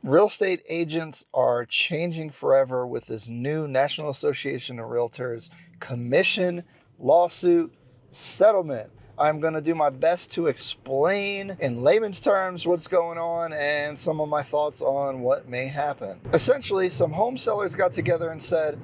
Real estate agents are changing forever with this new National Association of Realtors Commission lawsuit settlement. I'm going to do my best to explain in layman's terms what's going on and some of my thoughts on what may happen. Essentially, some home sellers got together and said,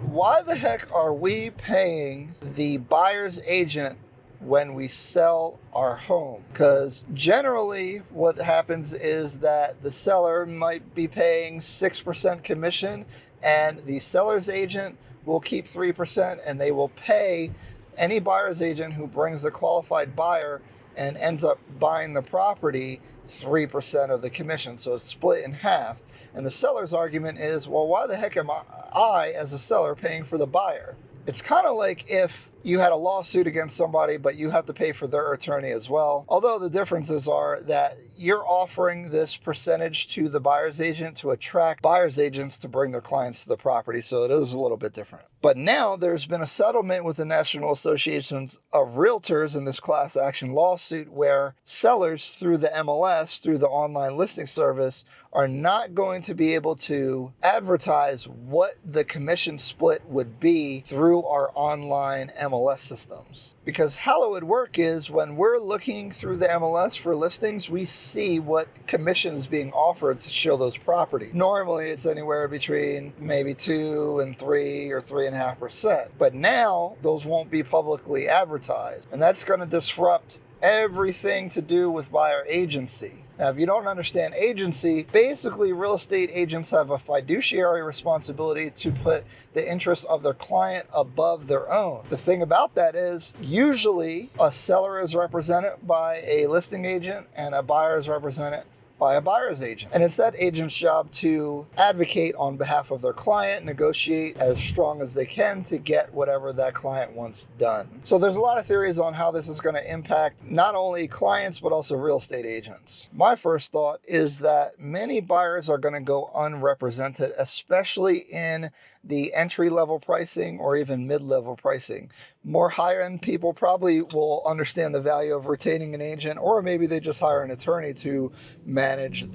why the heck are we paying the buyer's agent when we sell our home? Because generally what happens is that the seller might be paying 6% commission and the seller's agent will keep 3%, and they will pay any buyer's agent who brings a qualified buyer and ends up buying the property 3% of the commission. So it's split in half. And the seller's argument is, well, why the heck am I as a seller paying for the buyer? It's kind of like if you had a lawsuit against somebody, but you have to pay for their attorney as well. Although the differences are that you're offering this percentage to the buyer's agent to attract buyer's agents to bring their clients to the property. So it is a little bit different. But now there's been a settlement with the National Association of Realtors in this class action lawsuit where sellers through the MLS, through the online listing service, are not going to be able to advertise what the commission split would be through our online MLS systems. Because how it would work is when we're looking through the MLS for listings, we see what commission is being offered to show those properties. Normally it's anywhere between maybe 2 and 3 or 3.5%. But now those won't be publicly advertised. And that's going to disrupt everything to do with buyer agency. Now, if you don't understand agency, basically real estate agents have a fiduciary responsibility to put the interests of their client above their own. The thing about that is usually a seller is represented by a listing agent and a buyer is represented by a buyer's agent. And it's that agent's job to advocate on behalf of their client, negotiate as strong as they can to get whatever that client wants done. So there's a lot of theories on how this is going to impact not only clients, but also real estate agents. My first thought is that many buyers are going to go unrepresented, especially in the entry-level pricing or even mid-level pricing. More higher-end people probably will understand the value of retaining an agent, or maybe they just hire an attorney to manage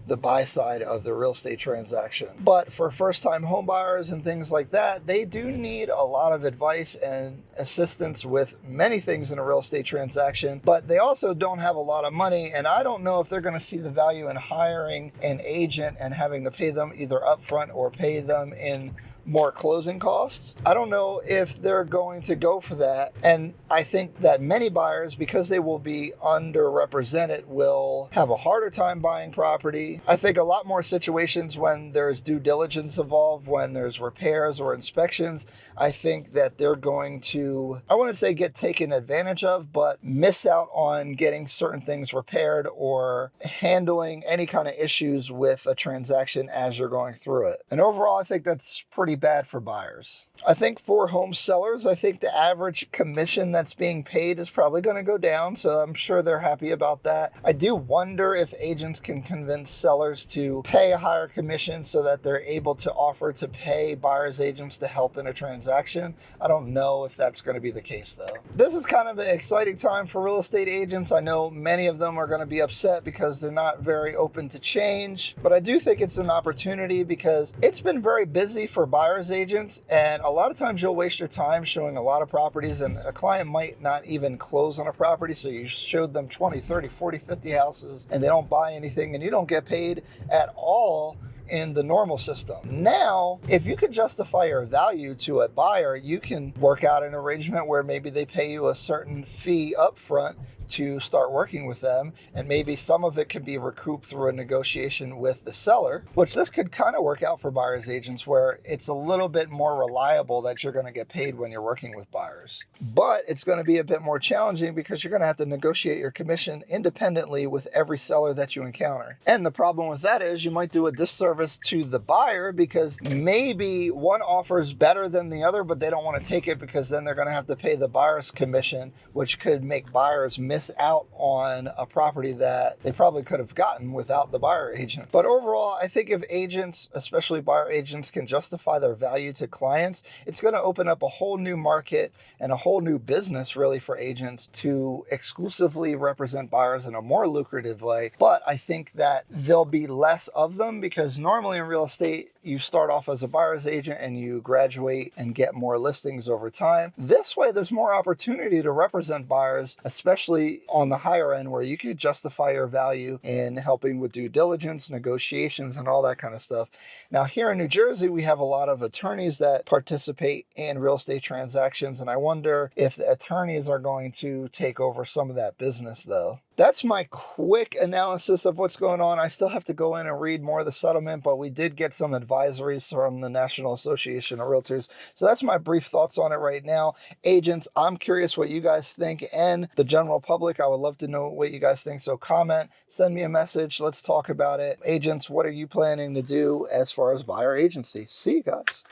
the buy side of the real estate transaction. But for first-time home buyers and things like that, they do need a lot of advice and assistance with many things in a real estate transaction, but they also don't have a lot of money, and I don't know if they're going to see the value in hiring an agent and having to pay them either upfront or pay them in more closing costs. I don't know if they're going to go for that. And I think that many buyers, because they will be underrepresented, will have a harder time buying property. I think a lot more situations when there's due diligence involved, when there's repairs or inspections, I think that they're going to, I wouldn't say get taken advantage of, but miss out on getting certain things repaired or handling any kind of issues with a transaction as you're going through it. And overall, I think that's pretty bad for buyers. I think for home sellers, I think the average commission that's being paid is probably going to go down, so I'm sure they're happy about that. I do wonder if agents can convince sellers to pay a higher commission so that they're able to offer to pay buyer's agents to help in a transaction. I don't know if that's going to be the case though. This is kind of an exciting time for real estate agents. I know many of them are going to be upset because they're not very open to change, but I do think it's an opportunity because it's been very busy for buyer's agents, and a lot of times you'll waste your time showing a lot of properties and a client might not even close on a property, so you showed them 20, 30, 40, 50 houses and they don't buy anything and you don't get paid at all in the normal system. Now, if you could justify your value to a buyer, you can work out an arrangement where maybe they pay you a certain fee up front to start working with them, and maybe some of it can be recouped through a negotiation with the seller, which this could kind of work out for buyer's agents where it's a little bit more reliable that you're going to get paid when you're working with buyers. But it's going to be a bit more challenging because you're going to have to negotiate your commission independently with every seller that you encounter. And the problem with that is you might do a disservice to the buyer because maybe one offer is better than the other, but they don't want to take it because then they're going to have to pay the buyer's commission, which could make buyers miss miss out on a property that they probably could have gotten without the buyer agent. But overall, I think if agents, especially buyer agents, can justify their value to clients, it's going to open up a whole new market and a whole new business really for agents to exclusively represent buyers in a more lucrative way. But I think that there'll be less of them, because normally in real estate, you start off as a buyer's agent and you graduate and get more listings over time. This way, there's more opportunity to represent buyers, especially on the higher end, where you could justify your value in helping with due diligence, negotiations, and all that kind of stuff. Now, here in New Jersey, we have a lot of attorneys that participate in real estate transactions, and I wonder if the attorneys are going to take over some of that business, though. That's my quick analysis of what's going on. I still have to go in and read more of the settlement, but we did get some advisories from the National Association of Realtors. So that's my brief thoughts on it right now. Agents, I'm curious what you guys think, and the general public, I would love to know what you guys think. So comment, send me a message, let's talk about it. Agents, what are you planning to do as far as buyer agency? See you guys.